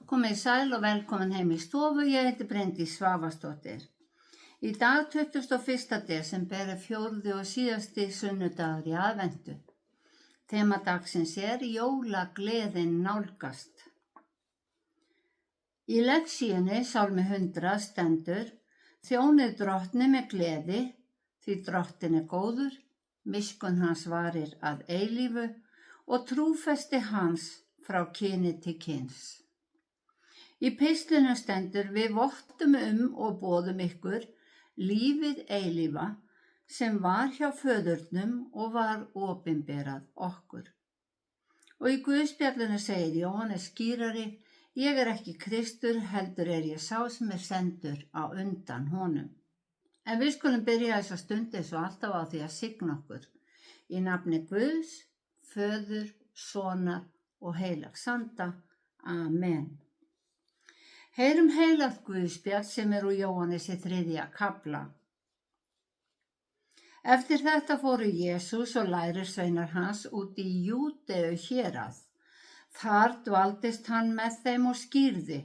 Komið sæl og velkomin heim í stofu, ég heiti Bryndís Svavarsdóttir. Í dag 21. desember er 4. og síðasti sunnudagur í aðventu. Þema dagsins er jólagleðin nálgast. Í lexíunni Sálmi 100 stendur: Þjónið drottni með gleði, því drottin er góður, miskunn hans varir að eilífu og trúfesti hans frá kyni til kyns. Í pistlinu stendur: Við vottum og boðum ykkur lífið eilífa sem var hjá föðurnum og var opinberað okkur. Og í Guðspjallinu segir Jóhannes skírari: Ég er ekki Kristur, heldur er ég sá sem er sendur á undan honum. En við skulum byrja þessa stund eins og alltaf á því að signa okkur. Í nafni Guðs, Föður, Sonar og heilags anda. Amen. Heyrum heilagt Guðspjall sem er úr Jóhannesi 3. kafla. Eftir þetta fóru Jesús og lærisveinar hans út í Júdeu hérað. Þar dvaldist hann með þeim og skýrði.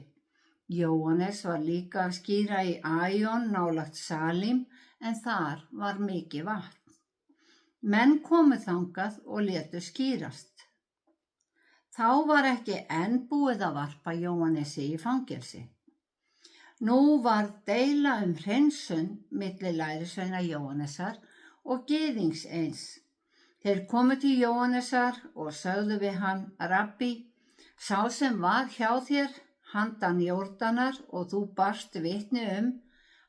Jóhannes var líka að skýra í Æjon nálægt Salím, en þar var mikið vatn. Menn komu þangað og létu skýrast. Þá var ekki enn búið að varpa Jóhannesi í fangelsi. Nú var deila hreinsun milli lærisveina Jóhannesar og gyðings eins. Þeir komu til Jóhannesar og sögðu við hann: Rabbi, sá sem var hjá þér handan Jórdanar og þú barst vitni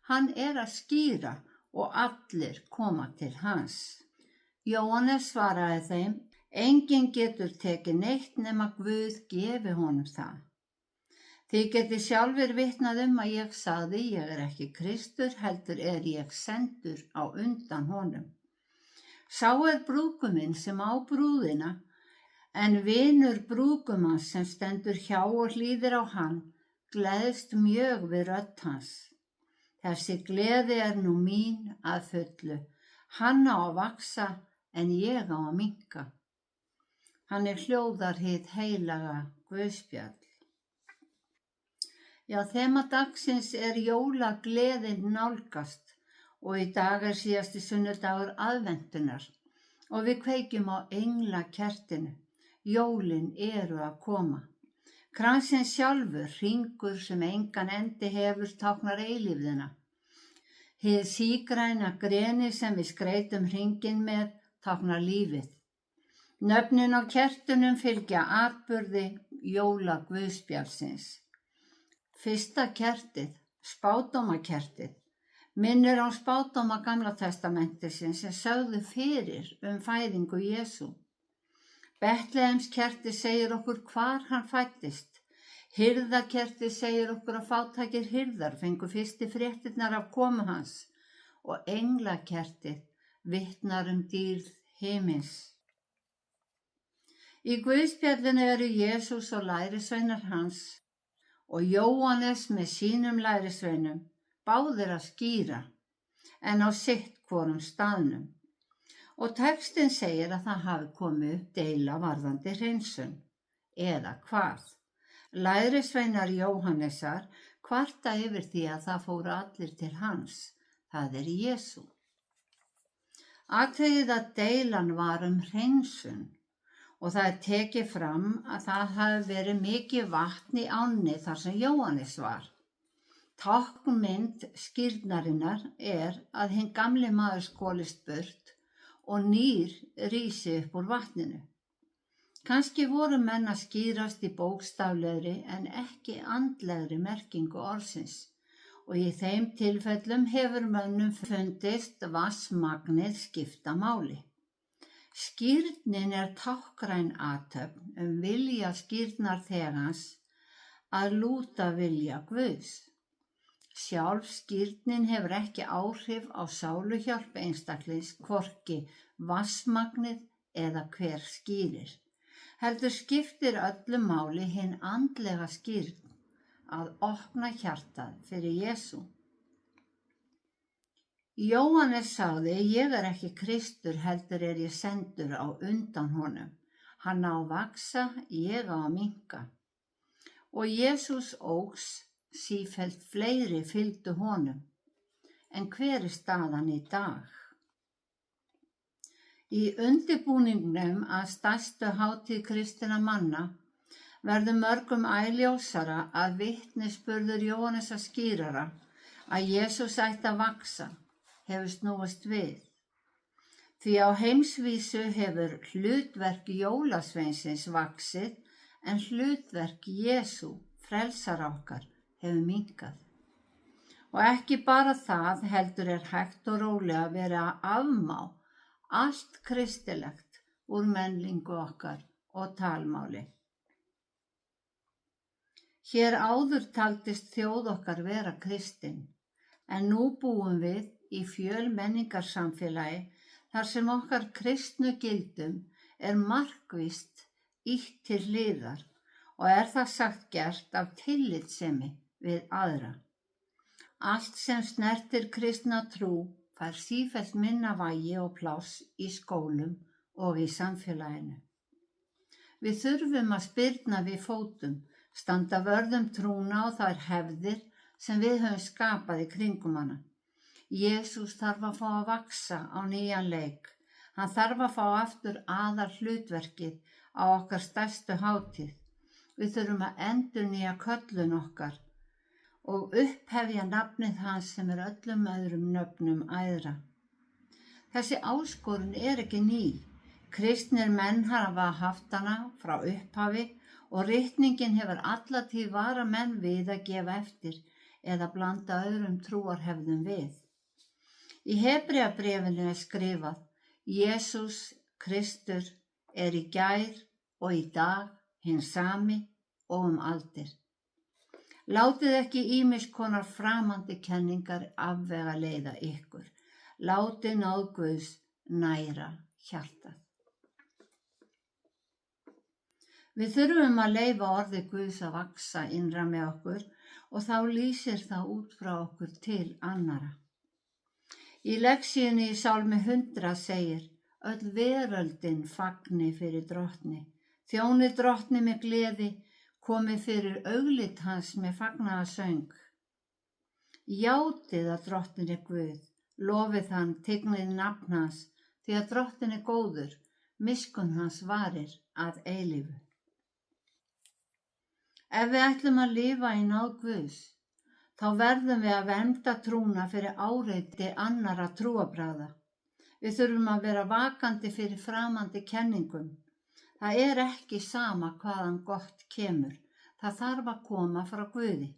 hann er að skýra og allir koma til hans. Jóhannes svaraði þeim: Enginn getur tekið neitt nema Guð gefi honum það. Þið getið sjálfir vitnað að ég sagði: Ég er ekki Kristur, heldur er ég sendur á undan honum. Sá er brúðguminn sem á brúðina, en vinur brúðgumans sem stendur hjá og hlýðir á hann gleðst mjög við rödd hans. Þessi gleði er nú mín að fullu. Hann á að vaxa en ég á að minnka. Hann er hljóðar hið heilaga Guðspjall. Já, þema dagsins er jólagleðin nálgast og í dag er síðasti sunnudagur aðventunar og við kveikjum á englakertinu. Jólin eru að koma. Kransinn sjálfur, hringur sem engan endi hefur, táknar eilífðina. Hið sígræna greni sem við skreytum hringinn með táknar lífið. Nöfnin á kertunum fylgja atburði jólaguðspjallsins. Fyrsta kertið, spádómakertið, minnir á spádóma Gamla testamentisins sem sögðu fyrir fæðingu Jesú. Betlehemskertið segir okkur hvar hann fæddist. Hirðakertið segir okkur að fátækir hirðar fengu fyrstu fréttirnar af komu hans og englakertið vitnar dýrð himins. Í Guðspjallinu eru Jesús og lærisveinar hans og Jóhannes með sínum lærisveinum, báðir að skýra, en á sitt hvorum staðnum. Og textinn segir að það hafi komið upp deila varðandi hreinsun, eða hvað. Lærisveinar Jóhannesar kvarta yfir því að það fóru allir til hans, það er Jesú. Athugið að deilan var hreinsun. Og það er tekið fram að það hafi verið mikið vatn í ánni þar sem Jóhannes var. Táknmynd skírnarinnar er að hinn gamli maður skolist burt og nýr rísi upp úr vatninu. Kannski voru menn að skýrast í bókstaflegri en ekki andlegri merkingu orðsins og í þeim tilfellum hefur mönnum fundist vatnsmagnið skipta máli. Skírnin er táknræn athöfn vilja skírnarþegans að lúta vilja Guðs. Sjálf skírnin hefur ekki áhrif á sáluhjálp einstaklings, hvorki vatnsmagnið eða hver skýrir. Heldur skiptir öllu máli hinn andlega skírn að opna hjartað fyrir Jesú. Jóhannes sagði: Ég er ekki Kristur, heldur er ég sendur á undan honum. Hann á að vaxa, ég á að minnka. og Jesús óx, sífellt fleiri fylgdu honum. En hver staðan í dag? Í undirbúningnum að stærstu hátíð kristinna manna verður mörgum æ ljósara að vitnisburður Jóhannesar skírara að Jesús ætti að vaxa hefur snúist við. Því á heimsvísu hefur hlutverk jólasveinsins vaxið en hlutverk Jesú, frelsara okkar, hefur minnkað. Og ekki bara það, heldur hægt og rólega verið að afmá allt kristilegt úr menningu okkar og talmáli. Hér áður taldist þjóð okkar vera kristin, en nú búum við í fjölmenningarsamfélagi þar sem okkar kristnu gildum markvisst ýtt til hliðar og það sagt gert af tillitssemi við aðra. Allt sem snertir kristna trú fær sífellt minna vægi og pláss í skólum og í samfélaginu. Við þurfum að spyrna við fótum, standa vörð trúna og þær hefðir sem við höfum skapað í kringum hana. Jesús þarf að fá að vaxa á nýjan leik. Hann þarf að fá aftur aðal hlutverkið á okkar stærstu hátíð. Við þurfum að endurnýja köllun okkar og upphefja nafnið hans sem öllum öðrum nöfnum æðra. Þessi áskorun ekki ný. Kristnir menn hafa haft hana frá upphafi og ritningin hefur alla tíð varað menn við að gefa eftir eða blanda öðrum trúarhefðum við. Í Hebreabréfinu skrifað: Jesús Kristur í gær og í dag hinn sami og aldir. Látið ekki ýmiss konar framandi kenningar afvegaleiða ykkur. Látið náð Guðs næra hjartað. Við þurfum að leyfa orði Guðs að vaxa innra með okkur og þá lýsir það út frá okkur til annara. Í lexíunni í Sálmi 100 segir: Öll veröldin fagni fyrir drottni, þjóni drottni með gleði, komi fyrir auglit hans með fagnaðarsöng. Játið að drottinn Guð, lofið hann, tignið nafn hans, því að drottinn góður, miskunn hans varir að eilífu. Ef við ætlum að lifa í náð Guðs, þá verðum við að vernda trúna fyrir áreiti annarra trúarbragða. Við þurfum að vera vakandi fyrir framandi kenningum. Það ekki sama hvaðan gott kemur, það þarf að koma frá Guði.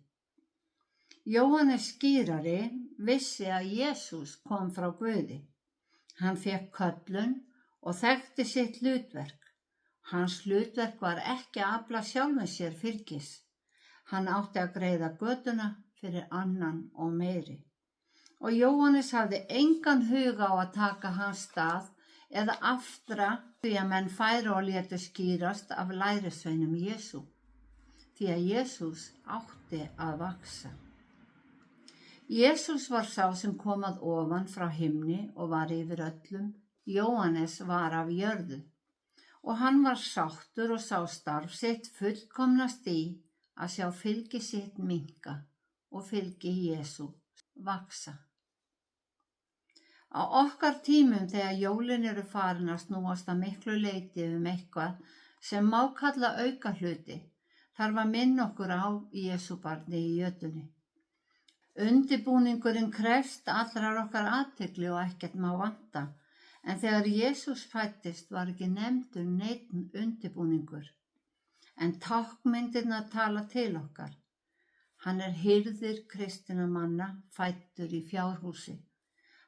Jóhannes skírari vissi að Jesús kom frá Guði. Hann fékk köllun og þekkti sitt hlutverk. Hans hlutverk var ekki að afla sjálfum sér fylgis. Hann átti að greiða götuna fyrir annan og meiri. Og Jóhannes hafði engan huga á að taka hans stað eða aftra því að menn færu og létu skýrast af lærisveinum Jesú, því að Jesús átti að vaxa. Jesús var sá sem kom að ofan frá himni og var yfir öllum. Jóhannes var af jörðu og hann var sáttur og sá starf sitt fullkomnast í að sjá fylgi sitt minnka og fylgi Jesú vaxa. Á okkar tímum þegar jólin eru farin að snúast að miklu leyti eitthvað sem má kalla aukahluti, þarf að minna okkur á Jesúbarnið í jötunni. Undirbúningurinn krefst allrar okkar athygli og ekkert má vanta, en þegar Jesús fæddist var ekki nefndur neinn undirbúningur, en tákmyndirnar tala til okkar. Hann hirðir kristinna manna, fæddur í fjárhúsi.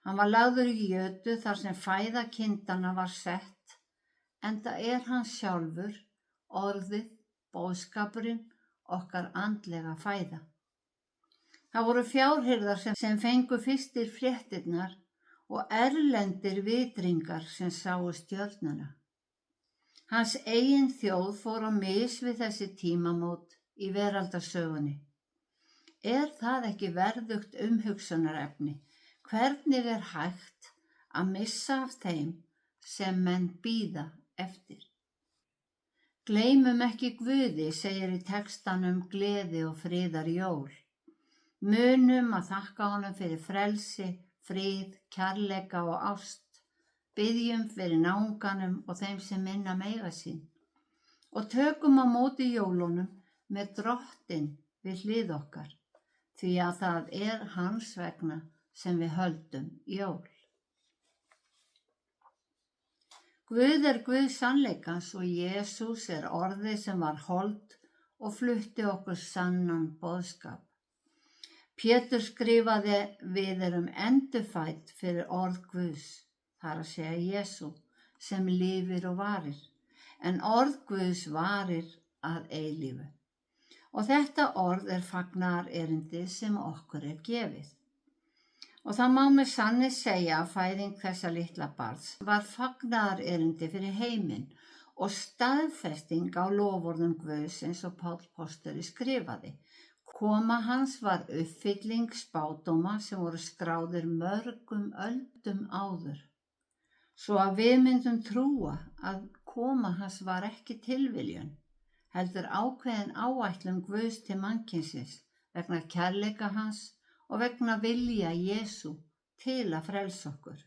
Hann var lagður í jötu þar sem fæða kindanna var sett, enda hann sjálfur, orðið, boðskapurinn, okkar andlega fæða. Það voru fjárhirðar sem fengu fyrstir fréttirnar og erlendir vitringar sem sáu stjörnuna. Hans eigin þjóð fór á mis við þessi tímamót í veraldarsögunni. Það ekki verðugt umhugsunarefni? Hvernig hægt að missa af þeim sem menn bíða eftir? Gleymum ekki Guði, segir í textanum Gleði og friðar jól. Munum að þakka honum fyrir frelsi, frið, kærleika og ást. Biðjum fyrir náunganum og þeim sem minna meiga sín. Og tökum á móti jólunum með Drottinn við hlið okkar, því að það er hans vegna sem við höldum jól. Guð er Guð sannleikans og Jesús er orðið sem var hold og flutti okkur sannan boðskap. Pétur skrifaði: við erum endurfædd fyrir orð Guðs, það er að segja Jesú, sem lifir og varir, en orð Guðs varir að eilífu. Og þetta orð er fagnaðarerindið sem okkur er gefið. Og það má með sanni segja að fæðing þessa litla barns var fagnaðarerindi fyrir heiminn og staðfesting á loforðum Guðs eins og Páll postuli skrifaði. Koma hans var uppfylling spádóma sem voru skráðir mörgum öldum áður, svo að við myndum trúa að koma hans var ekki tilviljun, heldur ákveðin áætlun Guðs til mannkynsins vegna kærleika hans og vegna vilja Jesú til að frelsa okkur.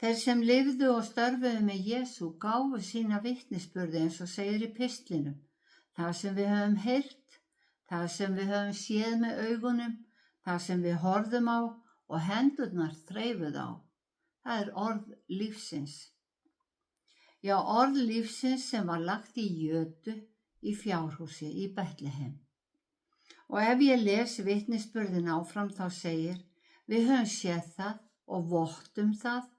Þeir sem lifðu og störfuðu með Jesú gáfu sína vitnisburði eins og segir í pistlinum. Það sem við höfum heyrt, það sem við höfum séð með augunum, það sem við horfðum á og hendurnar þreifuð á. Það er orð lífsins. Já, orð lífsins sem var lagt í jötu í fjárhúsi í Betlehem. Og ef ég les vitnisburðin áfram þá segir: við höfum séð það og vottum það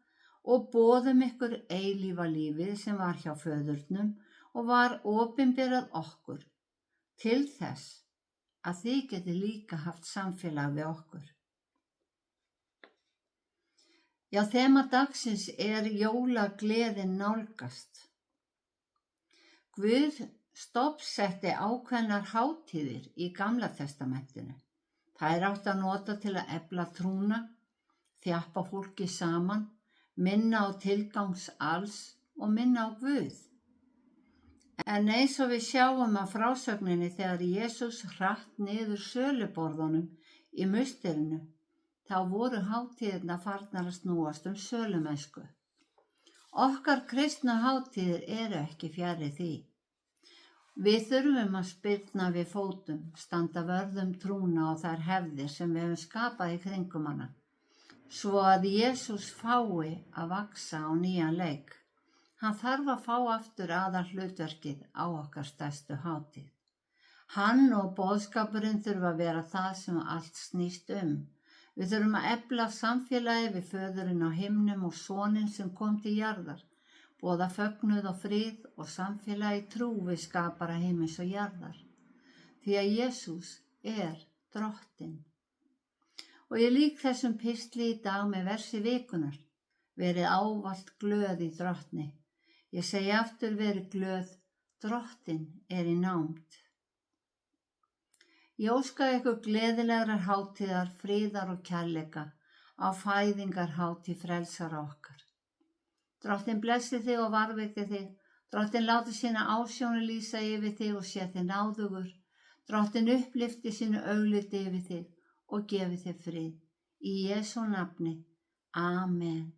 og boðum ykkur eilífa lífið sem var hjá föðurnum og var opinberað okkur, til þess að þið geti líka haft samfélag við okkur. Já, þema dagsins er jólagleðin nálgast. Guð stofnsetti ákveðnar hátíðir í Gamla testamentinu. Þær átti að nota til að efla trúna, þjappa fólki saman, minna á tilgangs alls og minna á Guð. En eins og við sjáum af frásögninni þegar Jesús hratt niður söluborðunum í musterinu, þá voru hátíðirnar farnar að snúast sölumennsku. Okkar kristna hátíðir eru ekki fjarri því. Við þurfum að spyrna við fótum, standa vörð trúna og þær hefðir sem við höfum skapað í kringum hana, svo að Jesús fái að vaxa á nýjan leik. Hann þarf að fá aftur aðalhlutverkið á okkar stærstu hátíð. Hann og boðskapurinn þurfa að vera það sem allt snýst um. Við þurfum að efla samfélagi við föðurinn á himnum og soninn sem kom til jarðar, boða fögnuð og frið og samfélagi trú við skapara himins og jarðar, því að Jesús er Drottinn. Og ég lýk þessum pistli í dag með versi vikunar: verið ávallt glöð í Drottni. Ég segi aftur: verið glöð, Drottinn er í nánd. Ég óska ykkur gleðilegrar hátíðar, friðar og kærleika á fæðingarhátíð frelsara okkar. Drottinn blessi þig og varveiti þig. Drottinn láti sína ásjónu lýsa yfir þig og sé þig náðugur. Drottinn upplyfti sínu augliti yfir þig og gefi þig frið. Í Jesú nafni. Amen.